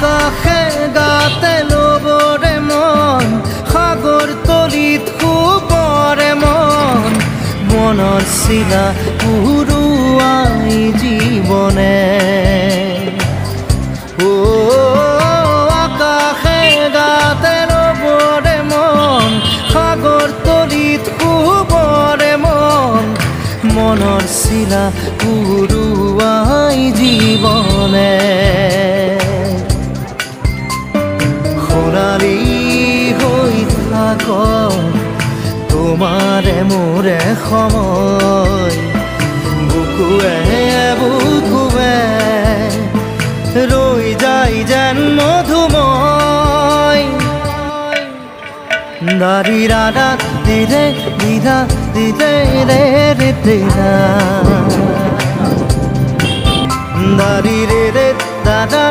আকাশে গাতে ল'বৰে মন সাগৰ তলিত শুবৰে মন মনৰ চিলা উৰুৱাই জীৱনে আকাশে গাতে ল'বৰে মন সাগৰ তলিত শুবৰে মন মনৰ চিলা উৰুৱাই জীৱনে সোণালী হৈ থাক তোমাৰে মোৰে সময় বুকুৱে বুকুৱে ৰৈ যায় যেন মধুময় দাৰি ৰাধা দিৰে দিধা দিৰে ৰে ৰে দিধা দাৰি ৰে ৰে দাদা